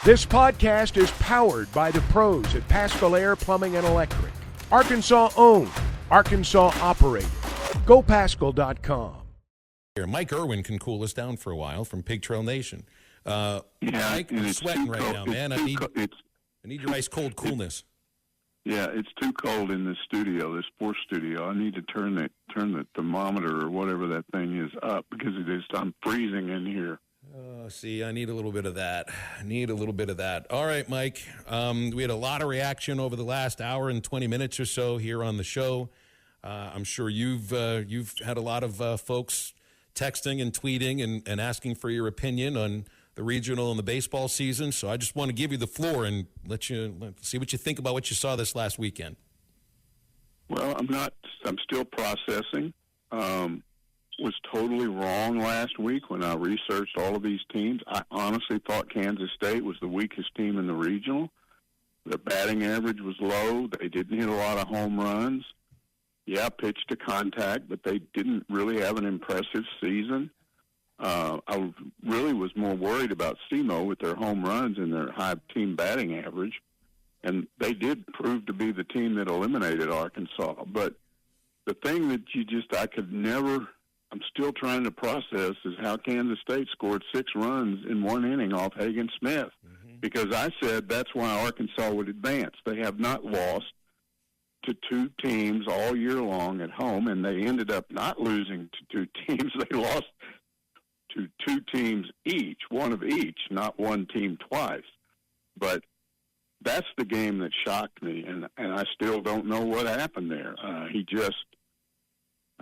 This podcast is powered by the pros at Paschal Air Plumbing and Electric. Arkansas owned, Arkansas operated. GoPaschal.com. Mike Irwin can cool us down for a while from Pig Trail Nation. Mike, I'm sweating right now, man. I need your ice cold coolness. Yeah, it's too cold in this studio, this sports studio. I need to turn the thermometer or whatever that thing is up because I'm freezing in here. See, I need a little bit of that. All right, Mike. We had a lot of reaction over the last hour and 20 minutes or so here on the show. I'm sure you've had a lot of folks texting and tweeting and asking for your opinion on the regional and the baseball season. So I just want to give you the floor and let you see what you think about what you saw this last weekend. Well, I'm still processing. Was totally wrong last week when I researched all of these teams. I honestly thought Kansas State was the weakest team in the regional. Their batting average was low. They didn't hit a lot of home runs. Yeah, pitch to contact, but they didn't really have an impressive season. I really was more worried about SEMO with their home runs and their high team batting average. And they did prove to be the team that eliminated Arkansas. But the thing that I'm still trying to process is how Kansas State scored 6 runs in one inning off Hagen Smith. Mm-hmm. Because I said that's why Arkansas would advance. They have not lost to 2 teams all year long at home, and they ended up not losing to 2 teams. They lost to 2 teams each, one of each, not one team twice. But that's the game that shocked me, and I still don't know what happened there. I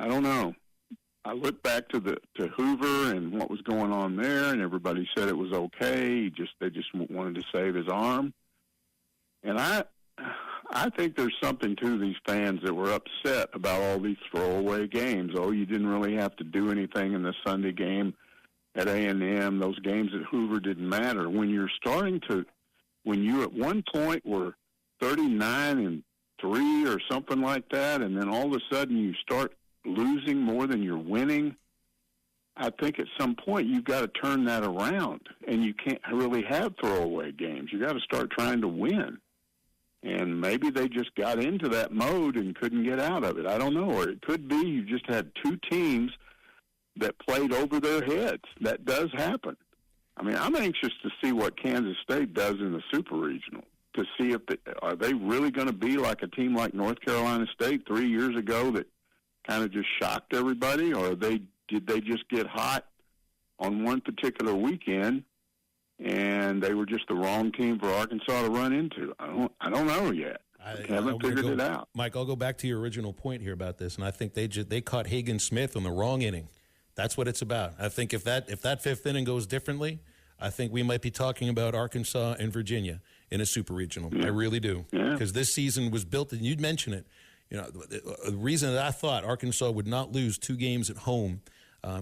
don't know. I look back to Hoover and what was going on there, and everybody said it was okay. They just wanted to save his arm. And I think there's something to these fans that were upset about all these throwaway games. Oh, you didn't really have to do anything in the Sunday game at A&M. Those games at Hoover didn't matter. When you at one point were 39-3 or something like that, and then all of a sudden you start losing more than you're winning, I think at some point you've got to turn that around, and you can't really have throwaway games. You got to start trying to win. And maybe they just got into that mode and couldn't get out of it. I don't know. Or it could be you just had 2 teams that played over their heads. That does happen. I mean, I'm anxious to see what Kansas State does in the Super Regional, to see if are they really going to be like a team like North Carolina State 3 years ago that kind of just shocked everybody, or did they just get hot on one particular weekend and they were just the wrong team for Arkansas to run into? I don't know yet. I haven't figured it out. Mike, I'll go back to your original point here about this, and I think they caught Hagen Smith on the wrong inning. That's what it's about. I think if that 5th inning goes differently, I think we might be talking about Arkansas and Virginia in a super regional. Yeah. I really do. Because this season was built, and you'd mention it, the reason that I thought Arkansas would not lose 2 games at home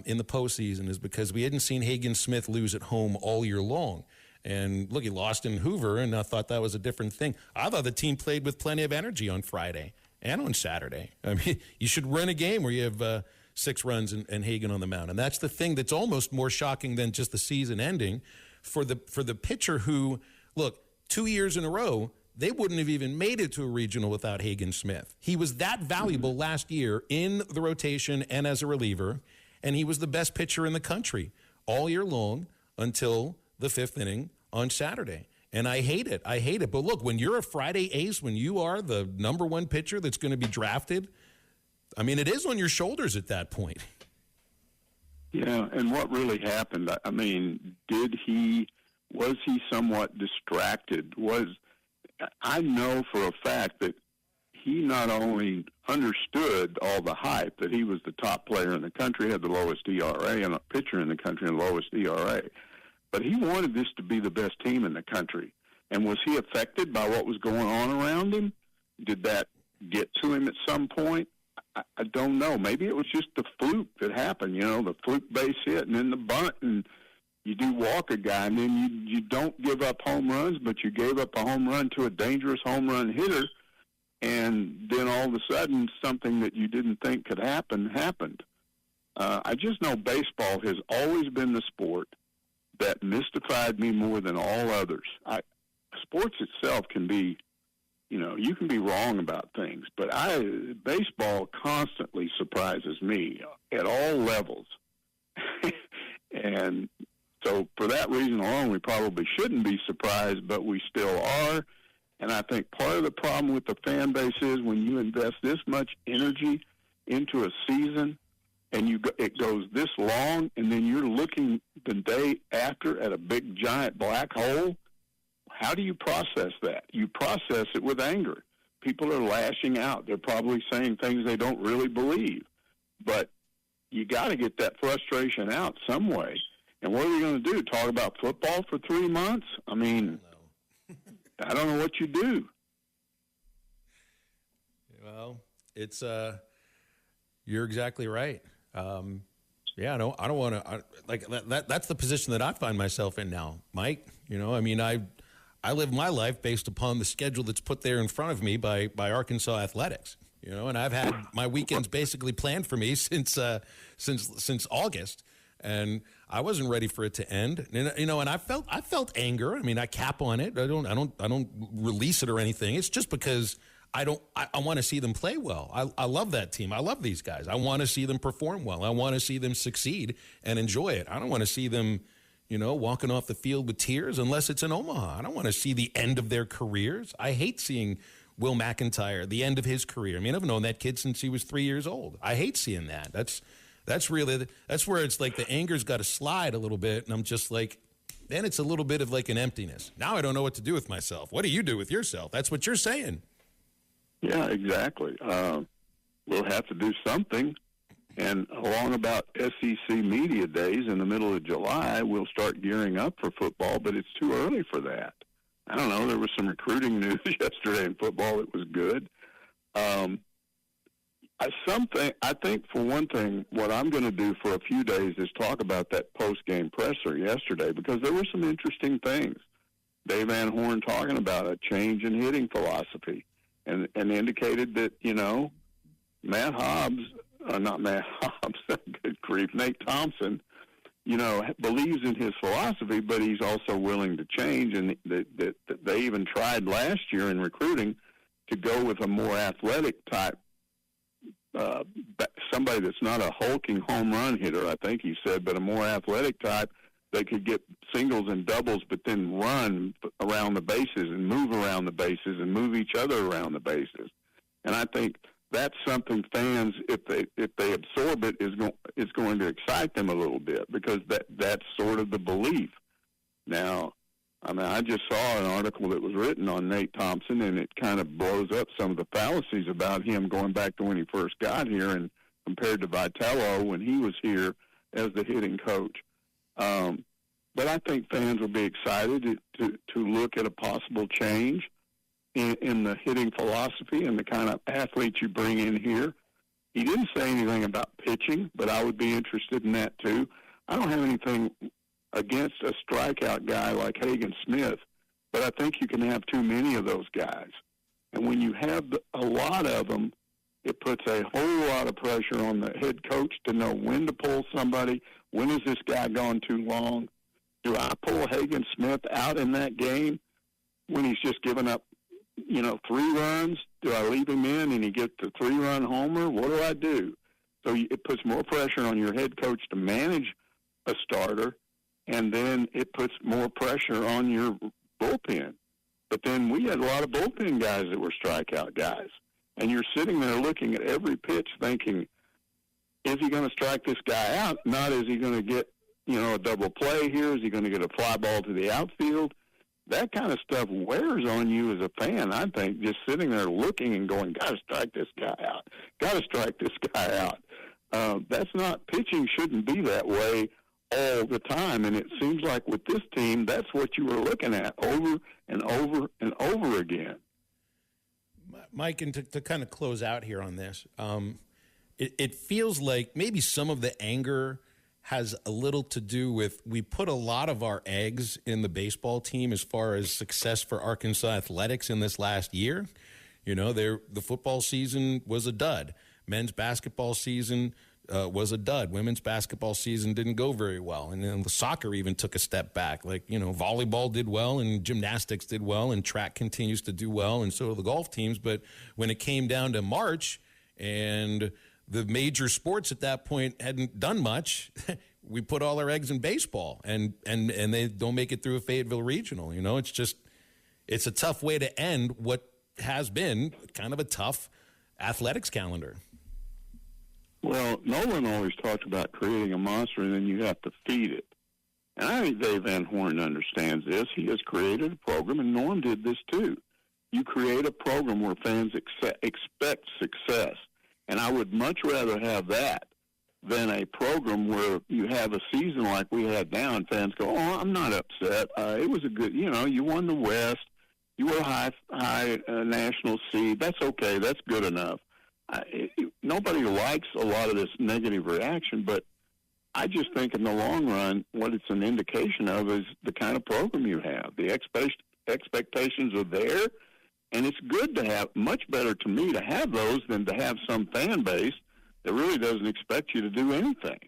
in the postseason is because we hadn't seen Hagen Smith lose at home all year long. And look, he lost in Hoover, and I thought that was a different thing. I thought the team played with plenty of energy on Friday and on Saturday. I mean, you should run a game where you have 6 runs and Hagen on the mound. And that's the thing that's almost more shocking than just the season ending for the pitcher who, look, 2 years in a row, they wouldn't have even made it to a regional without Hagen Smith. He was that valuable last year in the rotation and as a reliever, and he was the best pitcher in the country all year long until the 5th inning on Saturday. And I hate it. But look, when you're a Friday ace, when you are the number 1 pitcher that's going to be drafted, I mean, it is on your shoulders at that point. Yeah, and what really happened, I mean, was he somewhat distracted? I know for a fact that he not only understood all the hype, that he was the top player in the country, had the lowest ERA, and a pitcher in the country and the lowest ERA, but he wanted this to be the best team in the country. And was he affected by what was going on around him? Did that get to him at some point? I don't know. Maybe it was just the fluke that happened, the fluke base hit and then the bunt, and you do walk a guy, and then you don't give up home runs, but you gave up a home run to a dangerous home run hitter, and then all of a sudden something that you didn't think could happen happened. I just know baseball has always been the sport that mystified me more than all others. Sports itself can be, you can be wrong about things, but baseball constantly surprises me at all levels. And so for that reason alone, we probably shouldn't be surprised, but we still are. And I think part of the problem with the fan base is when you invest this much energy into a season and it goes this long, and then you're looking the day after at a big, giant black hole, how do you process that? You process it with anger. People are lashing out. They're probably saying things they don't really believe. But you got to get that frustration out some way. And what are we going to do, talk about football for 3 months? I mean, I don't know what you do. Well, it's you're exactly right. Yeah, I don't want to like that. That's the position that I find myself in now, Mike. I live my life based upon the schedule that's put there in front of me by Arkansas Athletics. And I've had my weekends basically planned for me since August. And I wasn't ready for it to end. And I felt anger. I mean, I cap on it. I don't release it or anything. It's just because I want to see them play well. I love that team. I love these guys. I want to see them perform well. I want to see them succeed and enjoy it. I don't want to see them, walking off the field with tears unless it's in Omaha. I don't want to see the end of their careers. I hate seeing Will McIntyre, the end of his career. I mean, I've known that kid since he was 3 years old. I hate seeing that. That's where it's like the anger's got to slide a little bit, and I'm just like, then it's a little bit of like an emptiness. Now I don't know what to do with myself. What do you do with yourself? That's what you're saying. Yeah, exactly. We'll have to do something. And along about SEC Media Days in the middle of July, we'll start gearing up for football, but it's too early for that. I don't know. There was some recruiting news yesterday in football that was good. I think, for one thing, what I'm going to do for a few days is talk about that post-game presser yesterday, because there were some interesting things. Dave Van Horn talking about a change in hitting philosophy and indicated that, Nate Thompson, believes in his philosophy, but he's also willing to change, and that they even tried last year in recruiting to go with a more athletic type, somebody that's not a hulking home run hitter, I think he said, but a more athletic type. They could get singles and doubles, but then run around the bases and move around the bases and move each other around the bases. And I think that's something fans, if they absorb it, is going to excite them a little bit, because that's sort of the belief. Now, I mean, I just saw an article that was written on Nate Thompson, and it kind of blows up some of the fallacies about him going back to when he first got here and compared to Vitello when he was here as the hitting coach. But I think fans will be excited to look at a possible change in the hitting philosophy and the kind of athletes you bring in here. He didn't say anything about pitching, but I would be interested in that too. I don't have anything against a strikeout guy like Hagen Smith, but I think you can have too many of those guys. And when you have a lot of them, it puts a whole lot of pressure on the head coach to know when to pull somebody. When has this guy gone too long? Do I pull Hagen Smith out in that game when he's just given up, 3 runs? Do I leave him in and he gets the 3-run homer? What do I do? So it puts more pressure on your head coach to manage a starter, and then it puts more pressure on your bullpen. But then we had a lot of bullpen guys that were strikeout guys. And you're sitting there looking at every pitch thinking, is he going to strike this guy out? Not is he going to get, a double play here? Is he going to get a fly ball to the outfield? That kind of stuff wears on you as a fan, I think, just sitting there looking and going, got to strike this guy out. Got to strike this guy out. That's not, pitching shouldn't be that way all the time. And it seems like with this team, that's what you were looking at over and over and over again. Mike, and to kind of close out here on this, it feels like maybe some of the anger has a little to do with we put a lot of our eggs in the baseball team as far as success for Arkansas athletics in this last year. The football season was a dud. Men's basketball season was a dud. Women's basketball season didn't go very well. And then the soccer even took a step back. Like, volleyball did well and gymnastics did well and track continues to do well and so do the golf teams. But when it came down to March and the major sports at that point hadn't done much, we put all our eggs in baseball and they don't make it through a Fayetteville regional. It's a tough way to end what has been kind of a tough athletics calendar. Well, Nolan always talked about creating a monster and then you have to feed it. And I think Dave Van Horn understands this. He has created a program, and Norm did this too. You create a program where fans expect success. And I would much rather have that than a program where you have a season like we had now and fans go, oh, I'm not upset. It was a good, you won the West. You were a high national seed. That's okay. That's good enough. Nobody likes a lot of this negative reaction, but I just think in the long run, what it's an indication of is the kind of program you have. The expectations are there, and it's good to have, much better to me to have those than to have some fan base that really doesn't expect you to do anything.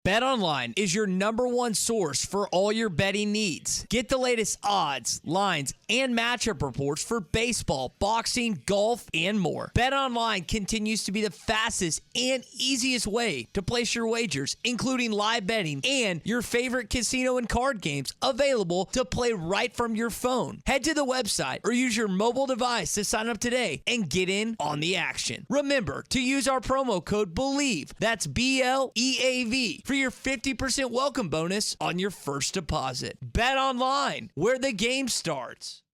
BetOnline is your #1 source for all your betting needs. Get the latest odds, lines, and matchup reports for baseball, boxing, golf, and more. BetOnline continues to be the fastest and easiest way to place your wagers, including live betting and your favorite casino and card games available to play right from your phone. Head to the website or use your mobile device to sign up today and get in on the action. Remember to use our promo code BELIEVE, that's BLEAV, for your 50% welcome bonus on your first deposit. Bet online, where the game starts.